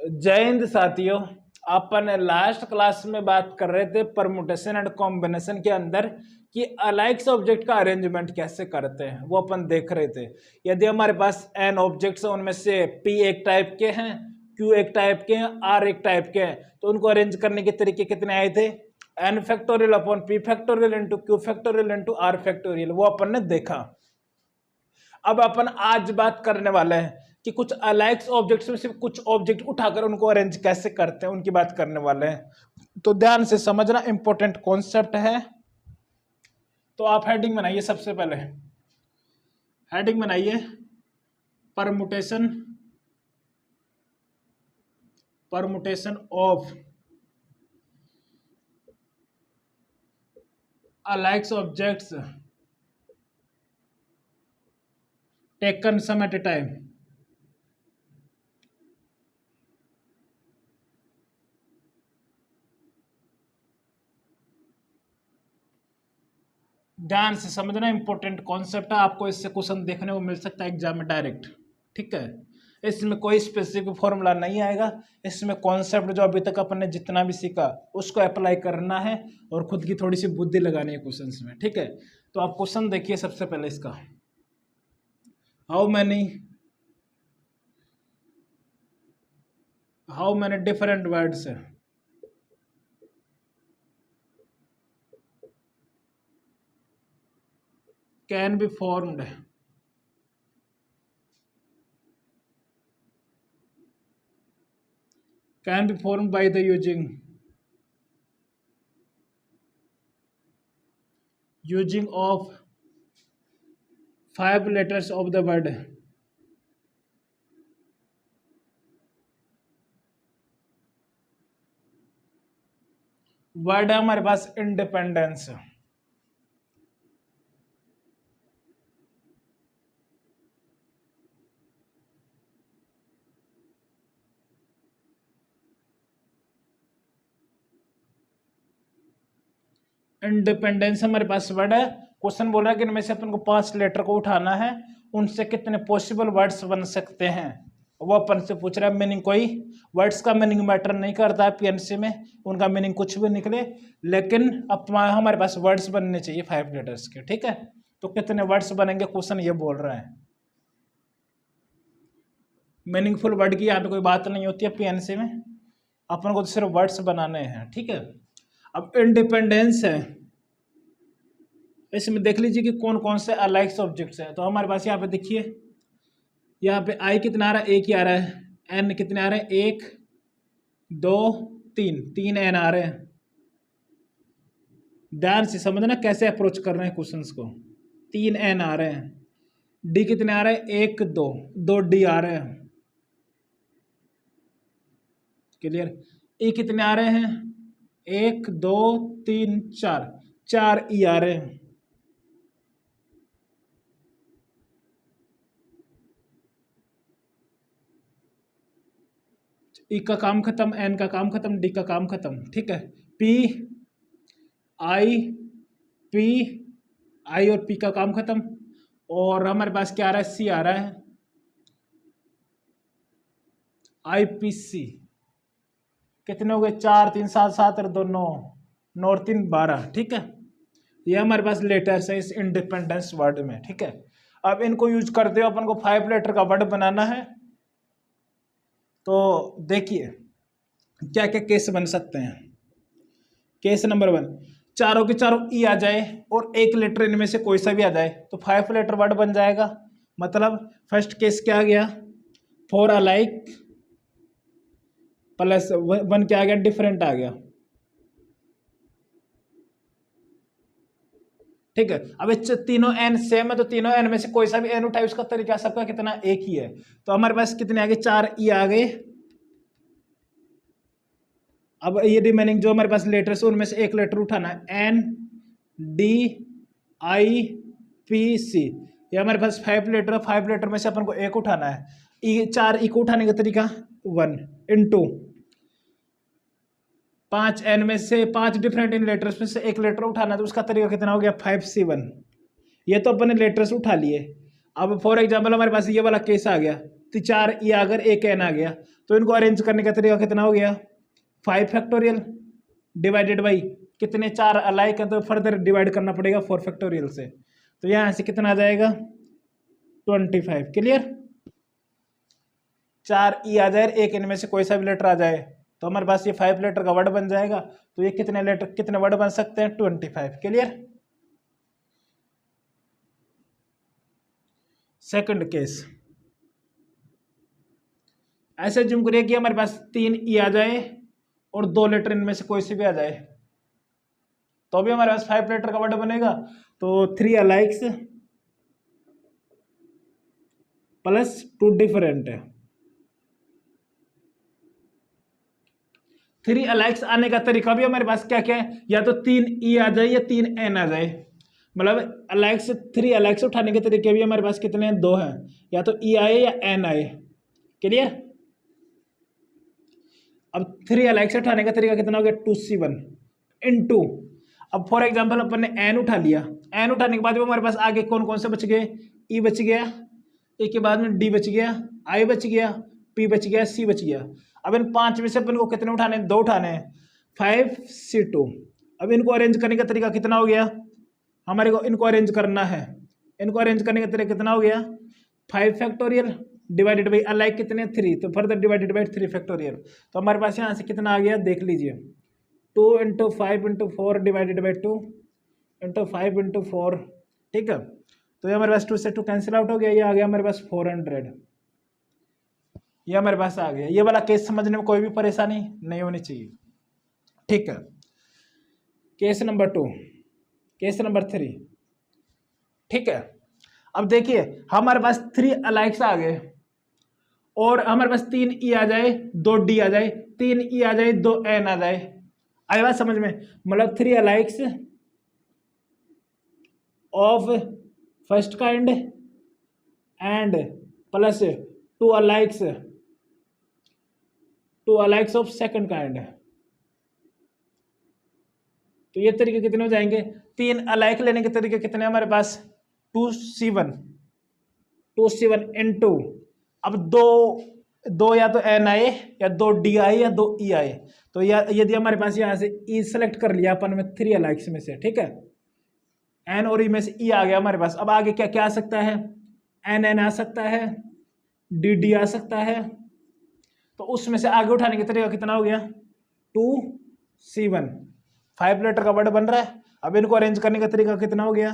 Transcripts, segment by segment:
जय हिंद साथियों। अपन last class में बात कर रहे थे परमुटेशन एंड कॉम्बिनेशन के अंदर कि अलाइक्स ऑब्जेक्ट का अरेंजमेंट कैसे करते हैं, वो अपन देख रहे थे। यदि हमारे पास n ऑब्जेक्ट्स हैं, उनमें से p एक टाइप के हैं, q एक टाइप के हैं, r एक टाइप के हैं, तो उनको अरेंज करने के तरीके कितने आए थे? n factorial upon p factorial into q factorial into r factorial, वो अपन ने देखा। अब अपन आज बात करने वाले हैं कि कुछ अलाइक्स ऑब्जेक्ट्स में सिर्फ कुछ ऑब्जेक्ट उठाकर उनको अरेंज कैसे करते हैं, उनकी बात करने वाले हैं। तो ध्यान से समझना, इंपॉर्टेंट कॉन्सेप्ट है। तो आप हेडिंग बनाइए, सबसे पहले हेडिंग बनाइए permutation of alikes objects taken some at a time. ध्यान से समझना, इंपॉर्टेंट कॉन्सेप्ट है। आपको इससे क्वेश्चन देखने को मिल सकता है एग्जाम में डायरेक्ट, ठीक है। इसमें कोई स्पेसिफिक फॉर्मूला नहीं आएगा, इसमें कॉन्सेप्ट जो अभी तक अपन ने जितना भी सीखा उसको अप्लाई करना है और खुद की थोड़ी सी बुद्धि लगानी है क्वेश्चंस में, ठीक है। तो आप क्वेश्चन देखिए सबसे पहले इसका, how many different words can be formed by the using of 5 letters of the word है हमारे पास इंडिपेंडेंस। इंडिपेंडेंस हमारे पास वर्ड है। क्वेश्चन बोल रहा है कि इनमें से अपन को 5 लेटर को उठाना है, उनसे कितने पॉसिबल वर्ड्स बन सकते हैं, वो अपन से पूछ रहा है। मीनिंग, कोई वर्ड्स का मीनिंग मैटर नहीं करता है पीएनसी में, उनका मीनिंग कुछ भी निकले, लेकिन अब हमारे पास वर्ड्स बनने चाहिए 5 लेटर्स के, ठीक है। तो कितने वर्ड्स बनेंगे, क्वेश्चन ये बोल रहा है। मीनिंगफुल वर्ड की यहाँ पे कोई बात नहीं होती है पीएनसी में, अपन को तो सिर्फ वर्ड्स बनाने हैं, ठीक है। अब इंडिपेंडेंस है, इसमें देख लीजिए कि कौन कौन से अलाइक्स ऑब्जेक्ट्स हैं। तो हमारे पास यहाँ पे देखिए, यहाँ पे आई कितना आ रहा है, एक ही आ रहा है। एन कितने आ रहे हैं, 1 2 3 एन आ रहे हैं। ध्यान से समझना कैसे अप्रोच कर रहे हैं क्वेश्चंस को। 3 एन आ रहे हैं। डी कितने आ रहे हैं, 1 2 डी आ रहे हैं। क्लियर। ई कितने आ रहे हैं, 1 2 3 4 ई आ रहे हैं। ई का काम खत्म, एन का काम खत्म, डी का काम खत्म, ठीक है। पी आई और पी का काम खत्म। और हमारे पास क्या आ रहा है, सी आ रहा है, IPC। कितने हो गए, 4 3 7 7 और 2 9 9 और 3 12, ठीक है। ये हमारे पास लेटर्स है इस इंडिपेंडेंस वर्ड में, ठीक है। अब इनको यूज करते हुए अपन को 5 लेटर का वर्ड बनाना है। तो देखिए क्या क्या केस बन सकते हैं। केस नंबर 1, चारों के चारों ई आ जाए और एक लेटर इनमें से कोई सा भी आ जाए तो 5 लेटर वर्ड बन जाएगा। मतलब फर्स्ट केस क्या आ गया, 4 अलाइक प्लस 1 क्या आ गया, डिफरेंट आ गया, ठीक है। अब तीनों एन सेम है तो तीनों एन में से कोई सा भी एन उठाए, उसका तरीका सबका कितना, एक ही है। तो हमारे पास कितने आ गए, 4 ई आ गए। अब ये रिमेनिंग जो हमारे पास लेटर्स उनमें से एक लेटर उठाना है, N D I P C. ये हमारे पास 5 लेटर है, 5 लेटर में से अपन को एक उठाना है। ई 4 ई को उठाने का तरीका 1 इंटू 5 एन में से 5 डिफरेंट इन लेटर्स में से एक लेटर उठाना है, तो उसका तरीका कितना हो गया, 5C1। ये तो अपन ने लेटर्स उठा लिए। अब फॉर एग्जाम्पल हमारे पास ये वाला केस आ गया, 4 ई अगर एक एन आ गया तो इनको अरेंज करने का तरीका कितना हो गया 5 फैक्टोरियल डिवाइडेड बाई कितने 4 अलाइक है तो फर्दर डिवाइड करना पड़ेगा 4 फैक्टोरियल से। तो यहाँ से कितना आ जाएगा 25। क्लियर। 4 ई आ जाए एक इनमें से कोई सा भी लेटर आ जाए तो हमारे पास ये 5 लेटर का वर्ड बन जाएगा। तो ये कितने लेटर कितने वर्ड बन सकते हैं 25। क्लियर। सेकंड केस ऐसे जिम करिए कि हमारे पास 3 ई आ जाए और 2 लेटर इनमें से कोई से भी आ जाए तो भी हमारे पास 5 लेटर का वर्ड बनेगा। तो 3 अलाइक्स प्लस 2 डिफरेंट है। 3 अलाइक्स आने का तरीका भी हमारे पास क्या क्या है या तो 3 ई आ जाए या 3 एन आ जाए। मतलब अलाइक्स 3 अलाइक्स उठाने के तरीके भी हमारे पास कितने हैं 2 हैं या तो ई आए या एन आए। क्लियर। अब 3 अलाइक्स उठाने का तरीका कितना हो गया 2c1 इनटू अब फॉर एग्जांपल अपन ने एन उठा लिया। एन उठाने के बाद में हमारे पास आगे कौन कौन से बच गए ई बच गया ए के बाद में डी बच गया आई बच गया पी बच गया सी बच गया। अब इन 5 में से अपन को कितने उठाने 2 उठाने हैं 5c2। अब इनको अरेंज करने का तरीका कितना हो गया हमारे को इनको अरेंज करना है। इनको अरेंज करने का तरीका कितना हो गया 5 फैक्टोरियल डिवाइडेड बाई अलाइक कितने 3 तो फर्दर डिवाइडेड बाई 3 फैक्टोरियल। तो हमारे पास यहाँ से कितना आ गया देख लीजिए 2 × 5 × 4 डिवाइडेड बाई 2 × 5 × 4। ठीक है। तो ये हमारे पास 2 से 2 कैंसिल आउट हो गया। ये आ गया हमारे पास 400। ये हमारे पास आ गया। ये वाला केस समझने में कोई भी परेशानी नहीं होनी चाहिए। ठीक है। Case number 2 case number 3। ठीक है। अब देखिए हमारे पास 3 अलाइक्स आ गए और हमारे पास 3 ई आ जाए 2 डी आ जाए 3 ई आ जाए 2 एन आ जाए। आई बात समझ में। मतलब 3 alikes of first kind and plus 2 alikes of second kind. तो ये तरीके कितने हो जाएंगे 3 अलाइक लेने के तरीके कितने हमारे पास 2c1 इनटू अब दो या तो एन आए या 2 डी आए या 2 ई आए। तो यदि हमारे पास यहाँ से ई सेलेक्ट कर लिया अपन में 3 अलाइक्स में से। ठीक है। एन और ई में से ई आ गया हमारे पास। अब आगे क्या क्या आ सकता है एन आ सकता है डी आ सकता है। तो उसमें से आगे उठाने के तरीका कितना हो गया 2c1 5 लेटर का वर्ड बन रहा है। अब इनको अरेंज करने का तरीका कितना हो गया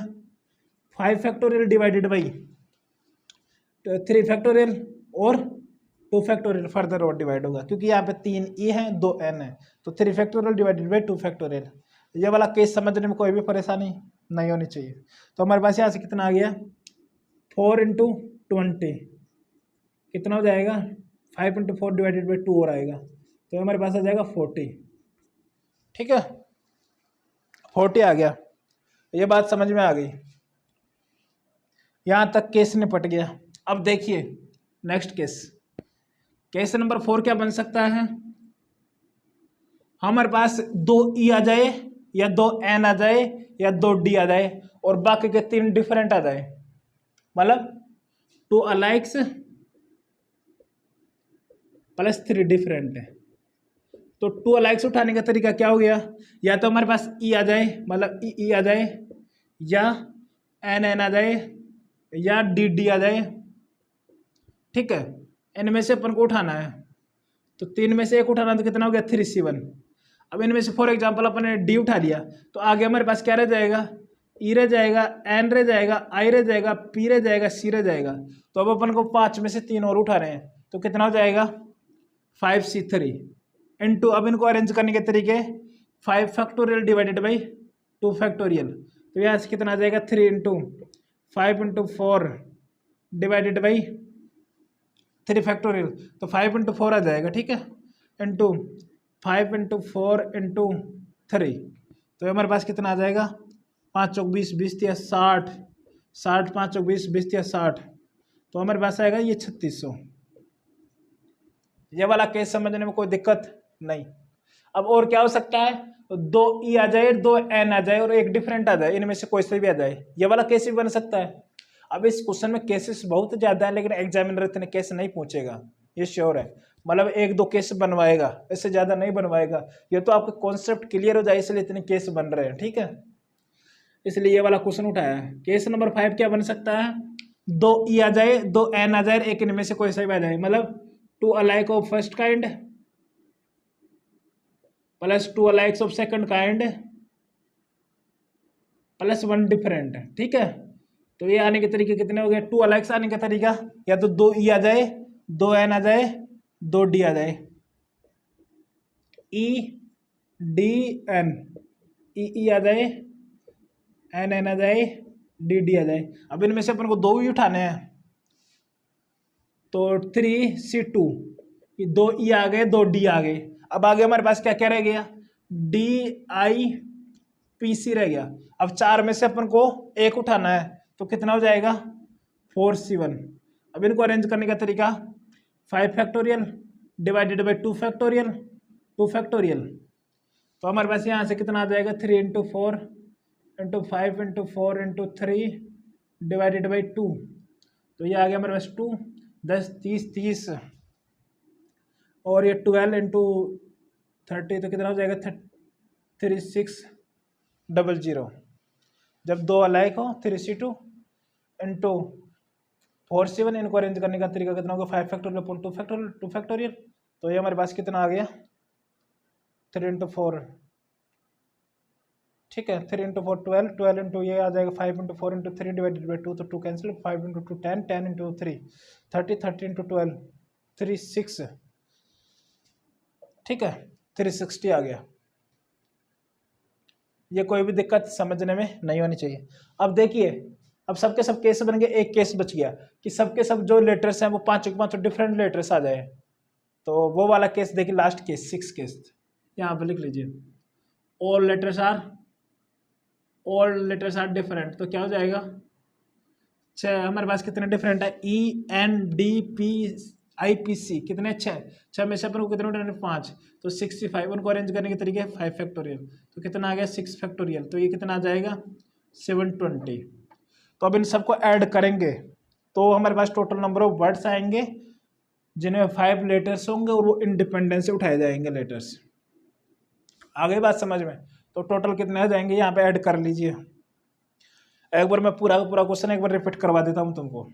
5 फैक्टोरियल डिवाइडेड बाई 3 फैक्टोरियल और 2 फैक्टोरियल फर्दर और डिवाइड होगा क्योंकि यहाँ पे 3 ई है 2 एन है। तो 3 फैक्टोरियल डिवाइडेड बाई 2 फैक्टोरियल। ये वाला केस समझने में कोई भी परेशानी नहीं होनी चाहिए। तो हमारे पास यहाँ से कितना आ गया 4 × 20 कितना हो जाएगा 5 × 4 डिवाइडेड बाई 2 और आएगा। तो हमारे पास आ जाएगा 40। ठीक है 40 आ गया। ये बात समझ में आ गई। यहां तक केस निपट गया। अब देखिए नेक्स्ट केस नंबर 4 क्या बन सकता है हमारे पास 2 ई आ जाए या 2 एन आ जाए या 2 डी आ जाए और बाकी के 3 डिफरेंट आ जाए। मतलब 2 अलाइक्स प्लस 3 डिफरेंट है। तो 2 अलाइक्स उठाने का तरीका क्या हो गया या तो हमारे पास ई आ जाए मतलब ई आ जाए या एन आ जाए या डी आ जाए। ठीक है। इनमें से अपन को उठाना है तो 3 में से एक उठाना तो कितना हो गया 3c1। अब इनमें से फॉर एग्जांपल अपन ने डी उठा लिया तो आगे हमारे पास क्या रह जाएगा ई रह जाएगा एन रह जाएगा आई रह जाएगा पी रह जाएगा सी रह जाएगा। तो अब अपन को 5 में से 3 और उठा रहे हैं तो कितना हो जाएगा 5c3 इनटू अब इनको अरेंज करने के तरीके 5 फैक्टोरियल डिवाइडेड बाई 2 फैक्टोरियल। तो यहाँ से कितना आ जाएगा 3 × 5 × 4 डिवाइडेड बाई 3 फैक्टोरियल। तो 5 × 4 आ जाएगा। ठीक है इनटू 5 × 4 × 3। तो हमारे पास कितना आ जाएगा 5 चौक 20 20 या 60 60 5 चौक 20 20 या 60। तो हमारे पास आएगा ये 3600। ये वाला केस समझने में कोई दिक्कत नहीं। अब और क्या हो सकता है 2 ई आ जाए 2 एन आ जाए और एक डिफरेंट आ जाए इनमें से कोई से भी आ जाए। ये वाला केस भी बन सकता है। अब इस क्वेश्चन में केसेस बहुत ज्यादा है, लेकिन एग्जामिनर इतने केस नहीं पूछेगा, ये श्योर है। मतलब एक दो केस बनवाएगा, इससे ज्यादा नहीं बनवाएगा। ये तो आपका कॉन्सेप्ट क्लियर हो जाए इसलिए इतने केस बन रहे हैं, ठीक है। इसलिए ये वाला क्वेश्चन उठाया है। केस नंबर 5 क्या बन सकता है, 2 ई आ जाए, 2 एन आ जाए, एक इनमें से कोई सा भी आ जाए, मतलब 2 alike of first kind plus 2 alikes of second kind plus 1 different, ठीक है। तो ये आने के तरीके कितने हो गए, 2 अलाइक्स आने का तरीका या तो 2 ई आ जाए, 2 एन आ जाए, 2 डी आ जाए, ई डी एन, ई आ जाए, एन एन आ जाए, डी डी आ जाए। अब इनमें से अपन को 2 ही उठाने हैं, तो 3C2, ये 2 ई आ गए, 2 डी आ गए। अब आगे हमारे पास क्या क्या रह गया, डी आई पी सी रह गया। अब 4 में से अपन को एक उठाना है, तो कितना हो जाएगा 4C1। अब इनको अरेंज करने का तरीका 5 factorial divided by 2 factorial, 2 factorial. तो हमारे पास यहाँ से कितना आ जाएगा 3 into 4 into 5 into 4 into 3 divided by 2। तो ये आ गया हमारे पास 2, 10 30 30 और ये 12 इंटू 30 तो कितना हो जाएगा 3600। जब 2 अलाइक हो 3C2 इंटू 4C1, इनको अरेंज करने का तरीका कितना होगा 5 फैक्टोरियल अपॉन 2 फैक्टोरियल, 2 फैक्टोरियल। तो ये हमारे पास कितना आ गया 3 इंटू 4, ठीक है, 3 इंटू 4 12, 12 इंटू ये आ जाएगा 5 इंटू 4 इंटू 3 डिवाइडेड बाई 2, तो 2 कैंसिल, 5 इंटू 2 10, 10 इंटू 3 30, 30 इंटू 12 36, ठीक है, 360 आ गया। ये कोई भी दिक्कत समझने में नहीं होनी चाहिए। अब देखिए, अब सबके सब केस बन गए, एक केस बच गया कि सबके सब जो लेटर्स हैं वो 5 के 5 डिफरेंट लेटर्स आ जाए। तो वो वाला केस देखिए, लास्ट केस 6 केस यहाँ पर लिख लीजिए, ऑल लेटर्स आर डिफरेंट। तो क्या हो जाएगा, हमारे पास कितने डिफरेंट है, E N D P I P C कितने, 6 में से अपन को कितने उठाने 5, तो 65। उनको अरेंज करने के तरीके 5 फैक्टोरियल, तो कितना आ गया 6 फैक्टोरियल, तो ये कितना आ जाएगा 720। तो अब इन सबको ऐड करेंगे तो हमारे पास टोटल नंबर ऑफ वर्ड्स आएंगे जिनमें 5 लेटर्स होंगे और वो इंडिपेंडेंस से उठाए जाएंगे लेटर्स। आ गई बात समझ में। तो टोटल कितने आ जाएंगे यहाँ पे ऐड कर लीजिए। एक बार मैं पूरा क्वेश्चन एक बार रिपीट करवा देता हूँ तुमको।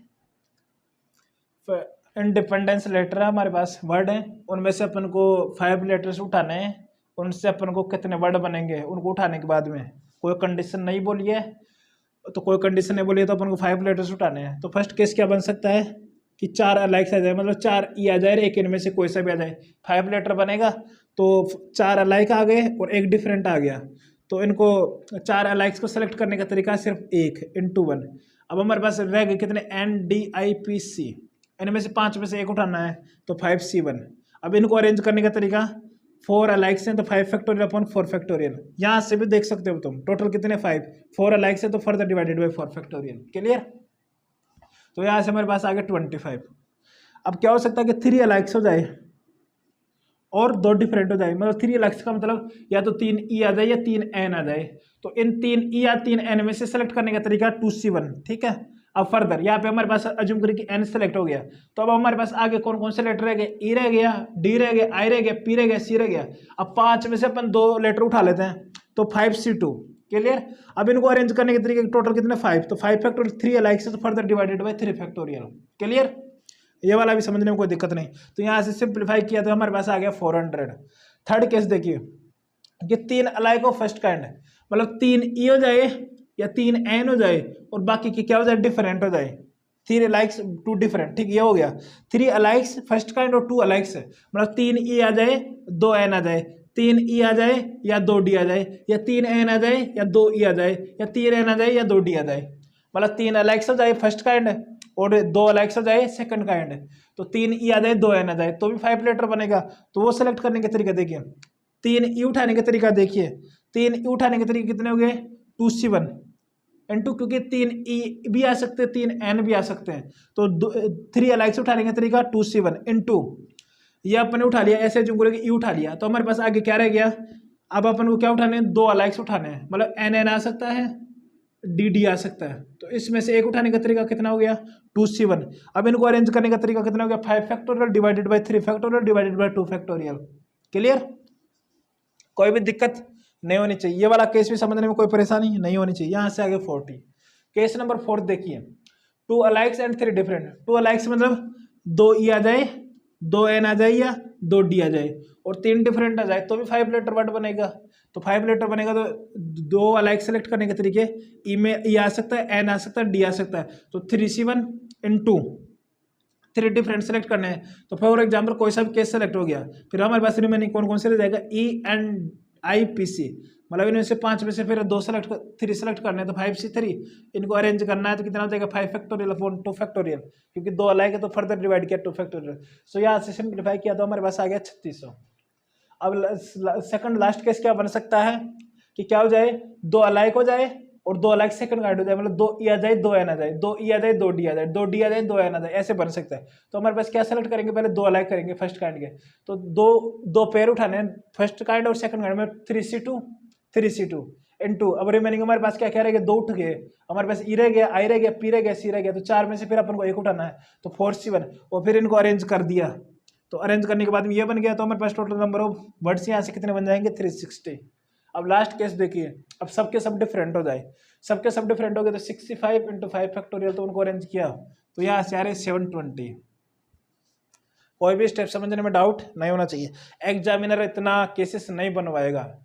इंडिपेंडेंस लेटर है हमारे पास, वर्ड है, उनमें से अपन को 5 लेटर्स उठाने हैं। उनसे अपन को कितने वर्ड बनेंगे, उनको उठाने के बाद में कोई कंडीशन नहीं बोली है, तो कोई कंडीशन नहीं बोली है तो अपन को 5 लेटर्स उठाने हैं। तो फर्स्ट केस क्या बन सकता है कि 4 अलाइक्स आ जाए, मतलब 4 ई आ जाए, एक इनमें से कोई सा भी आ जाए, 5 लेटर बनेगा। तो 4 अलाइक आ गए और एक डिफरेंट आ गया, तो इनको 4 अलाइक्स को सेलेक्ट करने का तरीका सिर्फ 1 इंटू 1। अब हमारे पास रह गए कितने N D I P C, इनमें से 5 में से एक उठाना है, तो 5C1। अब इनको अरेंज करने का तरीका 4 अलाइक्स हैं तो 5 फैक्टोरियल अपॉन 4 फैक्टोरियल। यहाँ से भी देख सकते हो तुम टोटल कितने 5, 4 अलाइक्स है तो further divided by 4 factorial. Clear. तो यहाँ से हमारे पास आ गया 25। अब क्या हो सकता है कि 3 अलाइक्स हो जाए और 2 डिफरेंट हो जाए, मतलब 3 अलाइक्स का मतलब या तो 3 ई आ जाए या 3 एन आ जाए। तो इन 3 ई या 3 एन में से सेलेक्ट करने का तरीका 2C1, ठीक है। अब फर्दर यहाँ पे हमारे पास अज्यूम करें कि एन सेलेक्ट हो गया, तो अब हमारे पास आगे कौन कौन से लेटर रह गए, ई रह गया, डी रह गया, आई रह गया, पी रह गया, सी रह गया। अब 5 में से अपन 2 लेटर उठा लेते हैं, तो 5C2। क्लियर। अब इनको अरेंज करने के तरीके टोटल कितने 5, तो 5 फैक्टोरियल 3 अलाइक से तो further divided by 3 factorial. Clear. ये वाला भी समझने में कोई दिक्कत नहीं। तो यहाँ से सिंप्लीफाई किया तो हमारे पास आ गया 400। थर्ड केस देखिए कि 3 अलाइक ऑफ फर्स्ट काइंड, मतलब 3 ई हो जाए या 3 एन हो जाए और बाकी की क्या हो जाए डिफरेंट हो जाए, 3 अलाइक्स 2 डिफरेंट, ठीक। ये हो गया 3 अलाइक्स फर्स्ट काइंड और 2 अलाइक्स है, मतलब 3 ई आ जाए 2 एन आ जाए, 3 ई आ जाए या 2 डी आ जाए, या 3 एन आ जाए या 2 ई आ जाए, या 3 एन आ जाए या 2 डी आ जाए, मतलब 3 अलाइक्स हो जाए फर्स्ट काइंड और 2 अलाइक्स हो जाए सेकंड काइंड। तो 3 ई आ जाए 2 एन आ जाए तो भी 5 लेटर बनेगा। तो वो सेलेक्ट करने के तरीका देखिए, 3 ई उठाने का तरीका देखिए, 3 ई उठाने के तरीके कितने हो गए 2C1 इंटू, क्योंकि 3 ई भी आ सकते हैं 3 एन भी आ सकते हैं, तो 3 अलाइक्स उठाने का तरीका 2C1 इंटू ये अपने उठा लिया, ऐसे जो ई उठा लिया, तो हमारे पास आगे क्या रह गया। अब अपन को क्या उठाने हैं, 2 अलाइक्स उठाने हैं, मतलब एन एन आ सकता है डी डी आ सकता है। तो इसमें से एक उठाने का तरीका कितना हो गया 2C1। अब इनको अरेंज करने का तरीका कितना हो गया 5 factorial divided by 3 factorial divided by 2 factorial. Clear, कोई भी दिक्कत नहीं होनी चाहिए, ये वाला केस भी समझने में कोई परेशानी नहीं होनी चाहिए। यहाँ से आगे 40 केस नंबर 4 देखिए, 2 अलाइक्स एंड 3 डिफरेंट। 2 अलाइक्स मतलब 2 ई आ जाए, 2 एन आ जाए या 2 डी आ जाए, और 3 डिफरेंट आ जाए तो भी 5 लेटर वर्ड बनेगा। तो 5 लेटर बनेगा तो 2 अलाइक सेलेक्ट करने के तरीके, ई में ई आ सकता है, एन आ सकता है, डी आ सकता है। तो 3C1 इंटू 3 डिफरेंट सेलेक्ट करने हैं। तो फॉर एग्जाम्पल कोई सा भी केस सेलेक्ट हो गया, फिर हमारे पास रिमेनिंग कौन कौन से रह जाएगा ई एंड आई पी सी, मतलब इनमें से 5 में से फिर 2 सेलेक्ट 3 सेलेक्ट करने हैं तो 5C3 इनको अरेंज करना है तो कितना हो जाएगा 5 फैक्टोरियल अपॉन 2 फैक्टोरियल, क्योंकि 2 अलग है तो फर्दर डिवाइड किया 2 फैक्टोरियल। सो यहाँ से सिंप्लीफाई किया तो हमारे पास आ गया 3600। अब सेकंड लास्ट केस क्या बन सकता है कि क्या हो जाए 2 अलाइक हो जाए और 2 अलाइक सेकंड गाइड हो जाए, मतलब 2 ई आ जाए 2 एन आ जाए, 2 ई आ जाए 2 डी आ जाए, 2 डी आ जाए 2 एन आ जाए, ऐसे बन सकता है। तो हमारे पास क्या सेलेक्ट करेंगे, पहले 2 अलाइक करेंगे फर्स्ट काइंड के, तो दो पेयर उठाने हैं फर्स्ट काइंड और सेकंड काइंड में 3C2 इनटू, अब रिमेनिंग हमारे पास क्या क्या रह गया 2 उठ गए, हमारे पास ई रह गया, आई रह गया, पी रह गया, सी रह गया, तो 4 में से फिर अपन को एक उठाना है तो 4C1, और फिर इनको अरेंज कर दिया। तो अरेंज करने के बाद में ये बन गया, तो हमारे पास टोटल नंबर ऑफ वर्ड्स यहाँ से कितने बन जाएंगे 360। अब लास्ट केस देखिए, अब सबके सब डिफरेंट हो जाए, सबके सब डिफरेंट हो गए तो 65 इंटू 5 फैक्टोरियल, तो उनको अरेंज किया तो यहाँ से आ रहे 720। कोई भी स्टेप समझने में डाउट नहीं होना चाहिए, एग्जामिनर इतना केसेस नहीं बनवाएगा,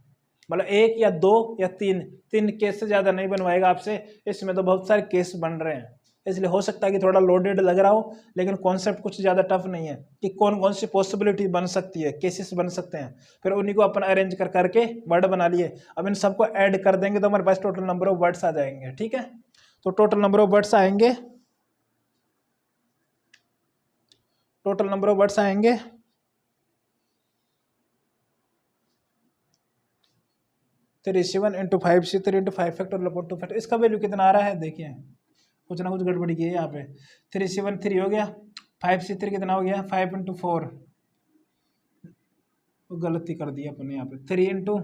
मतलब 1 या 2 या 3 केस से ज़्यादा नहीं बनवाएगा आपसे। इसमें तो बहुत सारे केस बन रहे हैं, इसलिए हो सकता है कि थोड़ा लोडेड लग रहा हो, लेकिन कॉन्सेप्ट कुछ ज़्यादा टफ नहीं है कि कौन कौन सी पॉसिबिलिटी बन सकती है, केसेस बन सकते हैं, फिर उन्हीं को अपन अरेंज कर करके वर्ड बना लिए। अब इन सबको ऐड कर देंगे तो हमारे पास टोटल नंबर ऑफ वर्ड्स आ जाएंगे। ठीक है, तो टोटल नंबर ऑफ वर्ड्स आएंगे, टोटल नंबर ऑफ वर्ड्स आएंगे 3C1 into 5C3 into 5 factorial upon 2 factorial. इसका वैल्यू कितना आ रहा है देखिए, कुछ ना कुछ गड़बड़ी की है यहाँ पे। 3C1 3 हो गया, 5C3 कितना हो गया 5 इंटू 4, गलती कर दी अपने यहाँ पे, 3 into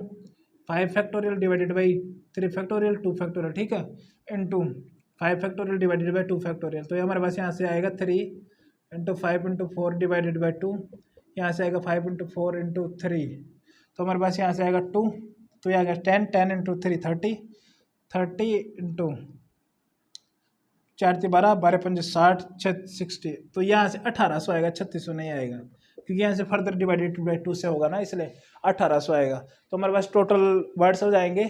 5 factorial divided by 3 factorial 2 factorial, ठीक है, into 5 factorial divided by 2 factorial. तो ये हमारे पास यहाँ से आएगा 3 इंटू 5 इंटू 4 डिवाइडेड बाई 2, यहाँ से आएगा 5 इंटू 4 इंटू 3, तो हमारे पास यहाँ से आएगा 2, तो ये आ गया 10 इंटू 3 30 इंटू 4 12 12 5 60 60, तो यहाँ से 1800 आएगा, 3600 नहीं आएगा, क्योंकि यहाँ से फर्दर डिवाइडेड बाई 2 से होगा ना, इसलिए 1800 आएगा। तो हमारे पास टोटल वर्ड्स हो जाएंगे,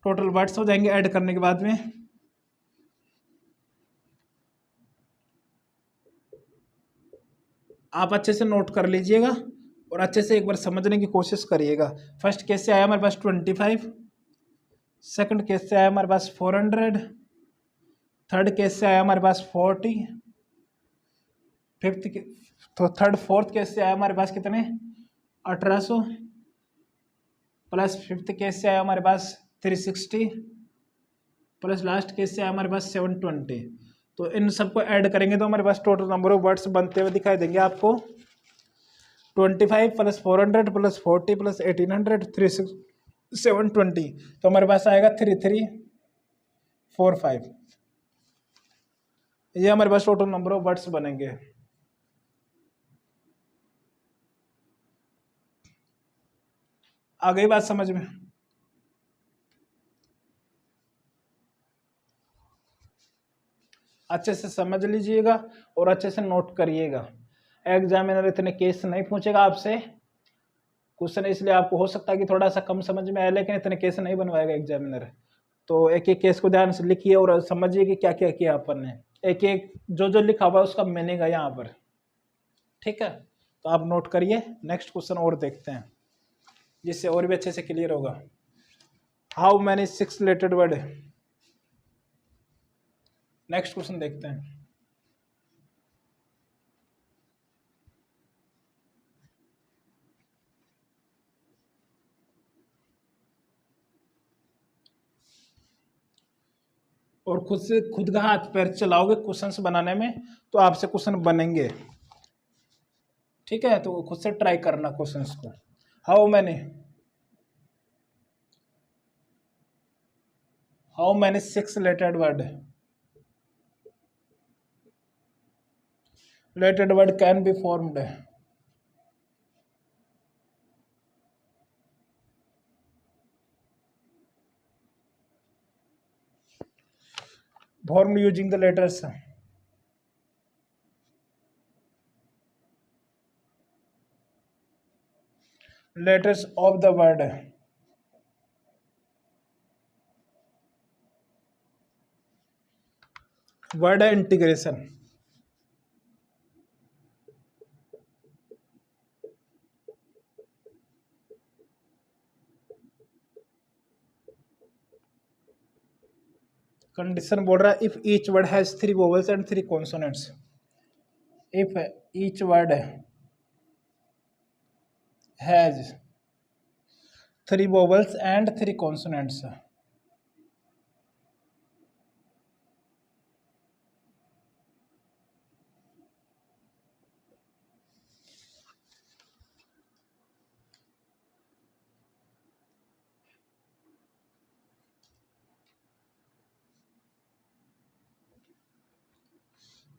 टोटल वर्ड्स हो जाएंगे ऐड करने के बाद में, आप अच्छे से नोट कर लीजिएगा और अच्छे से एक बार समझने की कोशिश करिएगा। फर्स्ट केस से आया हमारे पास 25, सेकंड केस से आया हमारे पास 400, थर्ड केस से आया हमारे पास 40, फिफ्थ तो थर्ड फोर्थ केस से आया हमारे पास कितने 1800, प्लस फिफ्थ केस से आया हमारे पास 360, प्लस लास्ट केस से आया हमारे पास 720। तो इन सबको ऐड करेंगे तो हमारे पास टोटल नंबर ऑफ वर्ड्स बनते हुए दिखाई देंगे आपको, 25 प्लस 400 प्लस 40 प्लस 1800 720, तो हमारे पास आएगा 3345। ये हमारे पास टोटल नंबर ऑफ वर्ड्स बनेंगे। आ गई बात समझ में? अच्छे से समझ लीजिएगा और अच्छे से नोट करिएगा। एग्जामिनर इतने केस नहीं पूछेगा आपसे क्वेश्चन, इसलिए आपको हो सकता है कि थोड़ा सा कम समझ में आए, लेकिन इतने केस नहीं बनवाएगा एग्जामिनर। तो एक एक केस को ध्यान से लिखिए और समझिए कि क्या क्या किया अपन ने, एक एक जो जो लिखा हुआ है उसका मीनिंग है यहाँ पर। ठीक है, तो आप नोट करिए। नेक्स्ट क्वेश्चन और देखते हैं जिससे और भी अच्छे से क्लियर होगा। How many 6 lettered word, next question देखते हैं। और खुद का हाथ पैर चलाओगे क्वेश्चंस बनाने में तो आपसे क्वेश्चन बनेंगे। ठीक है, तो खुद से ट्राई करना क्वेश्चंस को। How many how many 6 lettered word can be formed. Formed using the letters of the word integration। Condition बोल रहा है if each word has 3 vowels and 3 consonants. If each word has 3 vowels and 3 consonants.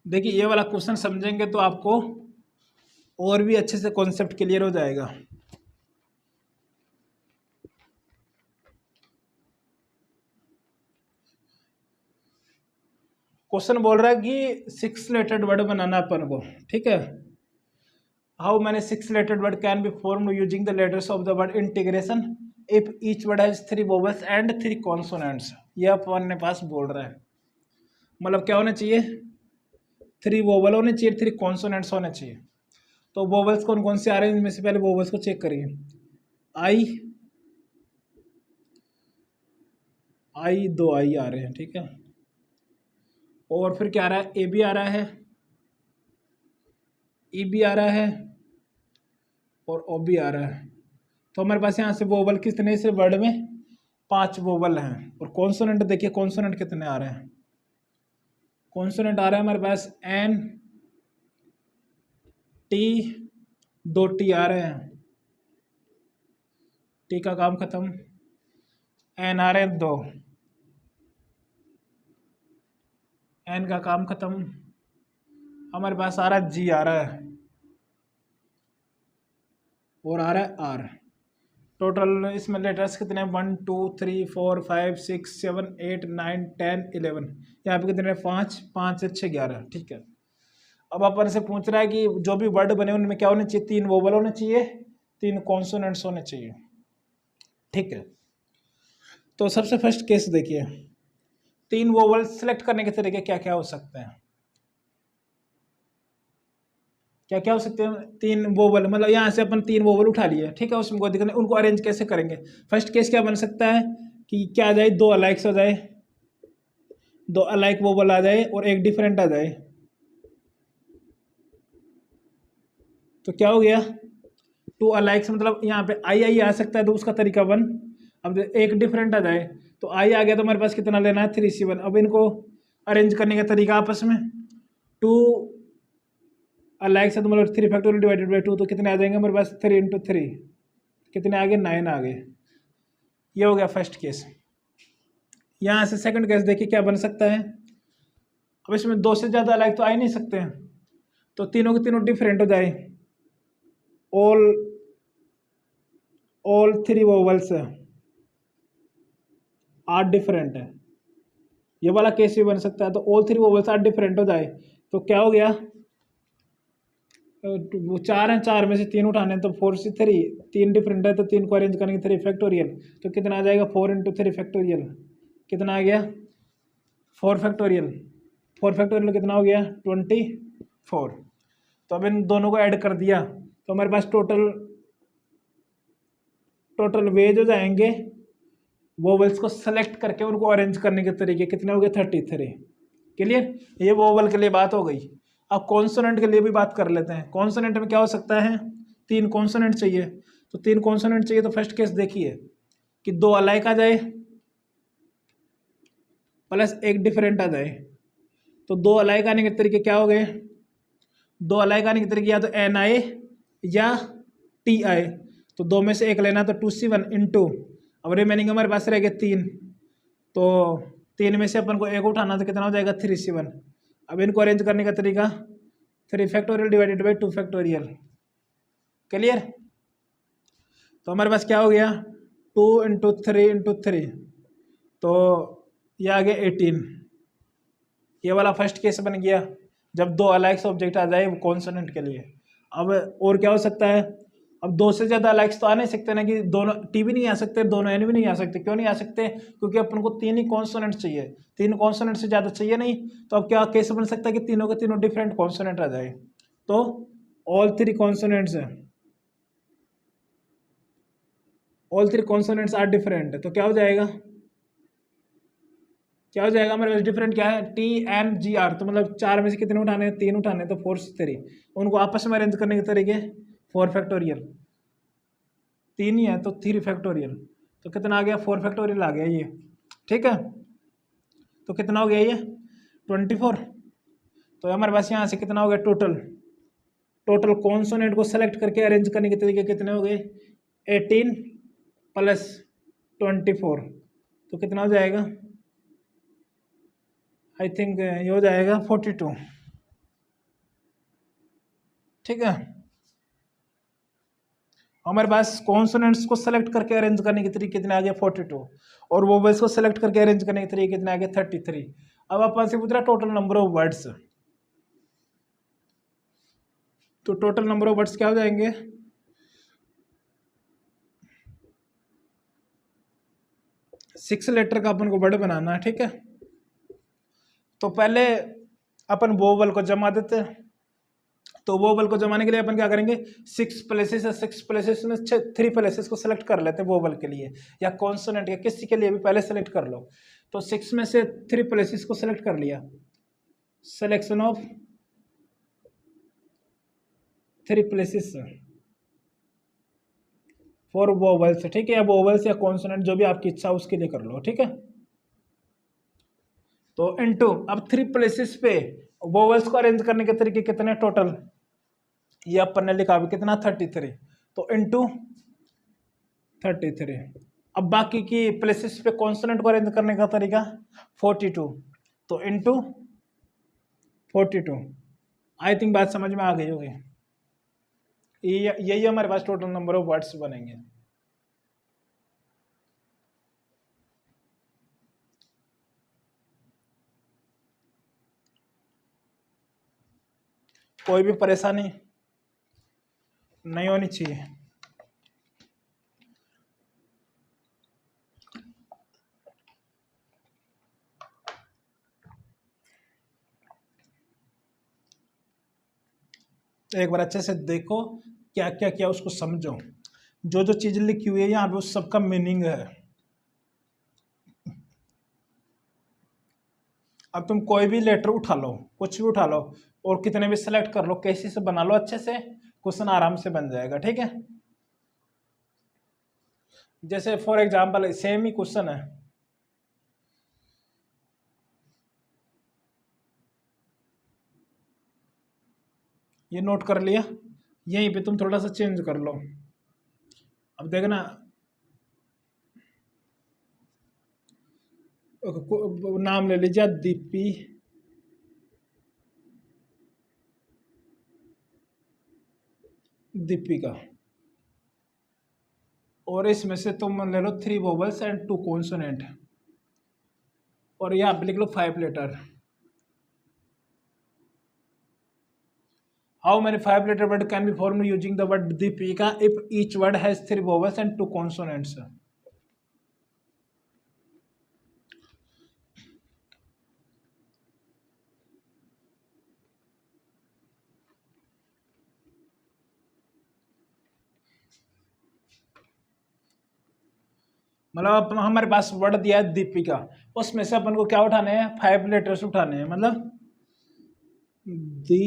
देखिए ये वाला question समझेंगे तो आपको और भी अच्छे से कॉन्सेप्ट क्लियर हो जाएगा। क्वेश्चन बोल रहा है कि 6 लेटेड वर्ड बनाना अपन को, ठीक है। How many 6 lettered word can be formed using the letters of the word integration if each word has 3 vowels and 3 consonants. ये अपन ने पास बोल रहा है, मतलब क्या होना चाहिए, 3 वोवल होने चाहिए, 3 कॉन्सोनेंट्स होने चाहिए। तो वोवल्स कौन कौन से आ रहे हैं, इनमें से पहले वोवल्स को चेक करिए। आई 2 आई आ रहे हैं, ठीक है। और फिर क्या आ रहा है, ए बी आ रहा है, ई बी आ रहा है और ओ बी आ रहा है। तो हमारे पास यहाँ से वोवल कितने से वर्ड में 5 वोवल हैं। और कॉन्सोनेंट देखिए कॉन्सोनेंट कितने आ रहे हैं, कॉन्सोनेंट आ रहा है हमारे पास एन टी, 2 टी आ रहे हैं, टी का काम खत्म, एन आ रहे हैं 2, एन का काम खत्म। हमारे पास आ रहा है जी आ रहा है और आ रहा है आर। टोटल इसमें लेटर्स कितने हैं, 1 2 3 4 5 6 7 8 9 10 11। यहाँ पे कितने, 5 5 6 11, ठीक है। अब अपन से पूछ रहा है कि जो भी वर्ड बने उनमें क्या होने चाहिए, 3 वोवल होने चाहिए, 3 कॉन्सोनेंट्स होने चाहिए, ठीक है। तो सबसे फर्स्ट केस देखिए, 3 वोवल सेलेक्ट करने के तरीके क्या क्या हो सकते हैं, क्या क्या हो सकते हैं। 3 वोवल मतलब यहाँ से अपन 3 वोवल उठा लिए, ठीक है, उसमें कोई दिक्कत नहीं। उनको अरेंज कैसे करेंगे, फर्स्ट केस क्या बन सकता है कि क्या आ जाए, 2 अलाइक्स हो जाए, 2 अलाइक वोवल आ जाए और एक डिफरेंट आ जाए। तो क्या हो गया, 2 अलाइक्स मतलब यहाँ पे आई आई आ सकता है, तो उसका तरीका 1। अब एक डिफरेंट आ जाए तो आई आ गया, तो हमारे पास कितना लेना है, 3C1। अब इनको अरेंज करने का तरीका आपस में, 2 अलाइक्स है तो मतलब 3 फैक्टोरियल डिवाइडेड बाई 2, तो कितने आ जाएंगे हमारे पास, 3 × 3 कितने आ गए, 9 आ गए। ये हो गया फर्स्ट केस। यहाँ से सेकंड केस देखिए क्या बन सकता है। अब इसमें 2 से ज़्यादा अलाइक तो आ ही नहीं सकते हैं, तो तीनों के तीनों डिफरेंट हो जाए, all 3 वोवल्स आर डिफरेंट है। ये वाला केस भी बन सकता है, तो all 3 वोवल्स आर डिफरेंट हो जाए तो क्या हो गया, वो 4 हैं, 4 में से 3 उठाने तो 4C3, 3 डिफरेंट है तो 3 को अरेंज करेंगे 3 फैक्टोरियल, तो कितना आ जाएगा, 4 × 3 फैक्टोरियल, कितना आ गया, 4 फैक्टोरियल, 4 फैक्टोरियल कितना हो गया, 24। तो अब इन दोनों को ऐड कर दिया तो हमारे पास टोटल वेज हो जाएंगे वोवल्स को सेलेक्ट करके उनको अरेंज करने के तरीके कितने हो गए, 33। क्लियर, ये वोवल के लिए बात हो गई। अब कॉन्सोनेंट के लिए भी बात कर लेते हैं। कॉन्सोनेंट में क्या हो सकता है, 3 कॉन्सोनेंट चाहिए, तो 3 कॉन्सोनेंट चाहिए तो फर्स्ट केस देखिए कि 2 अलाइक आ जाए प्लस एक डिफरेंट आ जाए। तो 2 अलाइक आने के तरीके क्या हो गए, 2 अलाइक आने के तरीके या तो एन आए या टी आए, तो 2 में से एक लेना, तो 2C1 × अब रिमेनिंग हमारे पास रह गए 3, तो 3 में से अपन को एक उठाना तो कितना हो जाएगा 3 7। अब इनको अरेंज करने का तरीका 3 factorial divided by 2 factorial. Clear? तो हमारे पास क्या हो गया 2 इंटू 3 इंटू 3, तो ये आ गया 18। ये वाला फर्स्ट केस बन गया जब दो अलाइक्स ऑब्जेक्ट आ जाए कॉन्सोनेंट के लिए। अब और क्या हो सकता है, अब दो से ज़्यादा अलाइक्स तो आ नहीं सकते ना, कि दोनों टी भी नहीं आ सकते, दोनों एन भी नहीं आ सकते। क्यों नहीं आ सकते? क्योंकि अपन को 3 ही कॉन्सोनेंट चाहिए, 3 कॉन्सोनेंट से ज़्यादा चाहिए नहीं। तो अब क्या केस बन सकता है कि तीनों के तीनों डिफरेंट कॉन्सोनेंट आ जाए। तो ऑल 3 कॉन्सोनेंट्स हैं, ऑल 3 कॉन्सोनेंट्स आर डिफरेंट। तो क्या हो जाएगा, क्या हो जाएगा हमारे पास डिफरेंट क्या है टी एम जी आर। तो मतलब 4 में से कितने उठाने हैं 3 उठाने हैं, तो 4 से 3 उनको आपस में अरेंज करने के तरीके 4 फैक्टोरियल, 3 ही है तो 3 फैक्टोरियल। तो कितना आ गया 4 फैक्टोरियल आ गया ये। ठीक है, तो कितना हो गया ये 24। तो हमारे पास यहाँ से कितना हो गया टोटल, टोटल कॉन्सोनेंट को सेलेक्ट करके अरेंज करने के तरीके कितने हो गए 18 प्लस 24। तो कितना हो जाएगा, आई थिंक ये हो जाएगा 42। ठीक है, हमारे पास कॉन्सोनेंट्स को सेलेक्ट करके अरेंज करने के तरीके कितने आ गए 42, और वोवेल्स को सेलेक्ट करके अरेंज करने के तरीके कितने आ गए 33। अब अपन से पूछ रहा टोटल नंबर ऑफ वर्ड्स, तो टोटल नंबर ऑफ वर्ड्स क्या हो जाएंगे 6 लेटर का अपन को वर्ड बनाना है। ठीक है, तो पहले अपन वोवल को जमा देते हैं। तो वोवल को जमाने के लिए अपन क्या करेंगे 6 प्लेसेस है, 6 प्लेसेस में 3 प्लेसेस को सेलेक्ट कर लेते हैं वोवल के लिए, या कॉन्सोनेंट या किसी के लिए भी पहले सेलेक्ट कर लो। तो 6 में से 3 प्लेसेस को सेलेक्ट कर लिया, selection of 3 places for vowels. ठीक है, या वोवल्स या कॉन्सोनेंट जो भी आपकी इच्छा उसके लिए कर लो। ठीक है, तो इनटू अब 3 प्लेसेस पे वोवल्स को अरेंज करने के तरीके कितने टोटल, ये अपन ने लिखा भी कितना 33, तो इनटू 33। अब बाकी की प्लेसेस पे कॉन्सोनेंट को अरेंज करने का तरीका 42, तो इनटू 42। आई थिंक बात समझ में आ गई होगी। यही हमारे पास टोटल नंबर ऑफ वर्ड्स बनेंगे। कोई भी परेशानी नहीं होनी चाहिए। एक बार अच्छे से देखो क्या क्या क्या उसको समझो, जो जो चीज लिखी हुई है यहाँ पे उस सबका मीनिंग है। अब तुम कोई भी लेटर उठा लो, कुछ भी उठा लो और कितने भी सिलेक्ट कर लो, कैसे से बना लो, अच्छे से क्वेश्चन आराम से बन जाएगा। ठीक है, जैसे for example same he question है, ये नोट कर लिया, यहीं पे तुम थोड़ा सा चेंज कर लो। अब देखना नाम ले लीजिए दीपी, दीपिका, और इसमें से तुम ले लो 3 वोवल्स एंड 2 कॉन्सोनेंट, और यहाँ पे लिख लो 5 letter. How many 5 letter word can be formed using the word Deepika if each word has 3 vowels and 2 consonants? मतलब हमारे पास वर्ड दिया है दीपिका, उसमें से अपन को क्या उठाने हैं 5 लेटर्स उठाने हैं, मतलब दी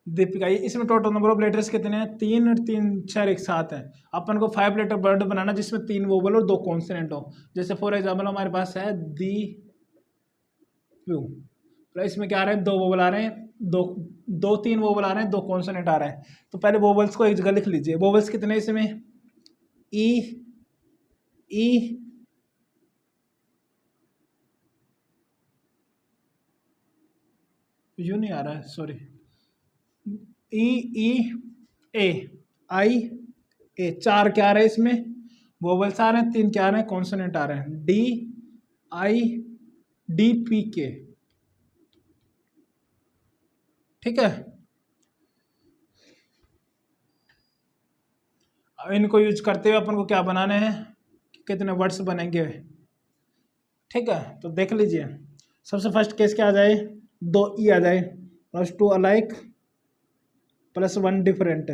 दीपिका। इसमें टोटल नंबर ऑफ लेटर्स कितने हैं 3 और 3 4 एक साथ हैं। अपन को 5 लेटर वर्ड बनाना जिसमें 3 वोवल और 2 कॉन्सोनेंट हो। जैसे फॉर एग्जाम्पल हमारे पास है दी प्यू, तो इसमें क्या आ रहे हैं 2 वोवल आ रहे हैं दो दो तीन वोवल आ रहे हैं, दो कॉन्सोनेंट आ रहे हैं। तो पहले वोवल्स को एक जगह लिख लीजिए। वोवल्स कितने इसमें, ई, ई, यू नहीं आ रहा है, सॉरी, ई, ई, ए, आई, ए, चार क्या आ रहे हैं इसमें वोवल्स आ रहे हैं, तीन क्या आ रहे हैं कॉन्सोनेंट आ रहे हैं, डी, आई, डी, पी, के। ठीक है, अब इनको यूज करते हुए अपन को क्या बनाने हैं, कितने वर्ड्स बनेंगे। ठीक है, तो देख लीजिए। सबसे फर्स्ट केस क्या आ जाए, दो ई आ जाए, plus two alike plus one different.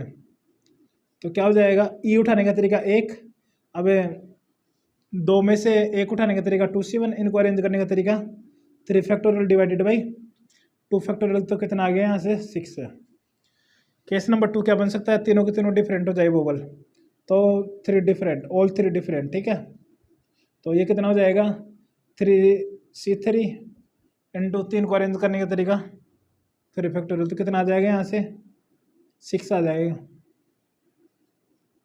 तो क्या हो जाएगा, ई उठाने का तरीका एक, अब दो में से एक उठाने का तरीका 2c1, इनको अरेंज करने का तरीका 3 फैक्टोरियल डिवाइडेड बाई 2 फैक्टोरियल, तो कितना आ गया यहाँ से 6 है। केस नंबर 2 क्या बन सकता है, तीनों के तीनों डिफरेंट हो जाए वोवल, तो 3 डिफरेंट, ऑल 3 डिफरेंट। ठीक है, तो ये कितना हो जाएगा 3c3 इंटू 3 को अरेंज करने का तरीका 3 फैक्टोरियल, तो कितना आ जाएगा यहाँ से 6 आ जाएगा।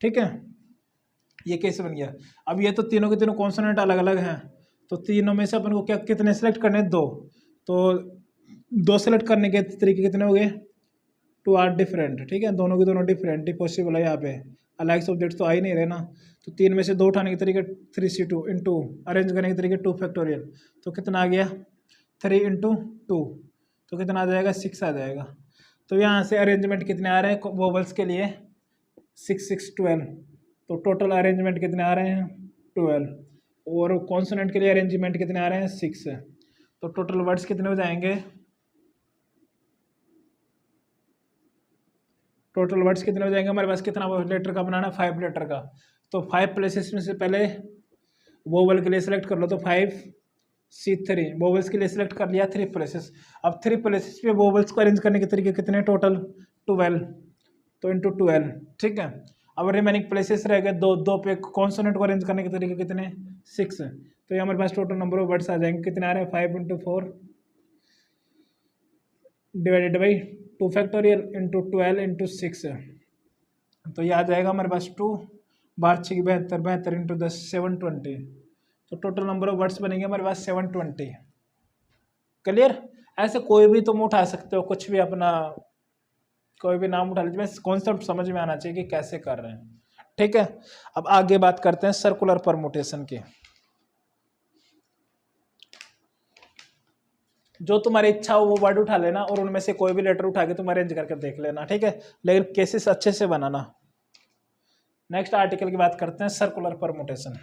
ठीक है, ये केस बन गया। अब ये तो तीनों के तीनों कॉन्सोनेंट अलग अलग हैं, तो तीनों में से अपन को क्या कितने सेलेक्ट करने, दो, तो दो सेलेक्ट करने के तरीके कितने हो गए, 2 आर डिफरेंट। ठीक है, दोनों के दोनों डिफरेंट ही पॉसिबल है यहाँ पे, अलाइक सब्जेक्ट तो आ ही नहीं रहे ना। तो तीन में से दो उठाने के तरीके 3c2 इंटू अरेंज करने के तरीके 2 फैक्टोरियल, तो कितना आ गया 3 इंटू 2, तो कितना आ जाएगा 6 आ जाएगा। तो यहाँ से अरेंजमेंट कितने आ रहे हैं वोवल्स के लिए, 6 6 12, तो टोटल अरेंजमेंट कितने आ रहे हैं 12, और कॉन्सोनेंट के लिए अरेंजमेंट कितने आ रहे हैं 6, तो टोटल वर्ड्स कितने हो जाएंगे, टोटल वर्ड्स कितने हो जाएंगे हमारे पास, कितना लेटर का बनाना है 5 लेटर का, तो 5 प्लेसेस में से पहले वोवल के लिए सिलेक्ट कर लो, तो 5c3 वोवल्स के लिए सिलेक्ट कर लिया 3 प्लेसेस। अब 3 प्लेसेस पे वोवल्स को अरेंज करने के तरीके कितने, टोटल 12, तो इंटू 12। ठीक है, अब रिमेनिंग प्लेसेस रह गए दो पे कॉन्सोनेंट को अरेंज करने के तरीके कितने 6, तो ये हमारे पास टोटल नंबर ऑफ वर्ड्स आ जाएंगे, कितने आ रहे हैं 5 into 4 divided by 2 factorial into 12 into 6, तो ये आ जाएगा हमारे पास 2 बार 6 72, 72 इंटू 10 720, तो टोटल नंबर ऑफ वर्ड्स बनेंगे हमारे पास 720। क्लियर, ऐसे कोई भी तुम उठा सकते हो, कुछ भी अपना कोई भी नाम उठा लीजिए, बस कॉन्सेप्ट समझ में आना चाहिए कि कैसे कर रहे हैं। ठीक है, अब आगे बात करते हैं सर्कुलर परमुटेशन की। जो तुम्हारी इच्छा हो वो वर्ड उठा लेना, और उनमें से कोई भी लेटर उठा के तुम अरेंज करके देख लेना। ठीक है, लेकिन केसेस अच्छे से बनाना। नेक्स्ट आर्टिकल की बात करते हैं सर्कुलर परमुटेशन।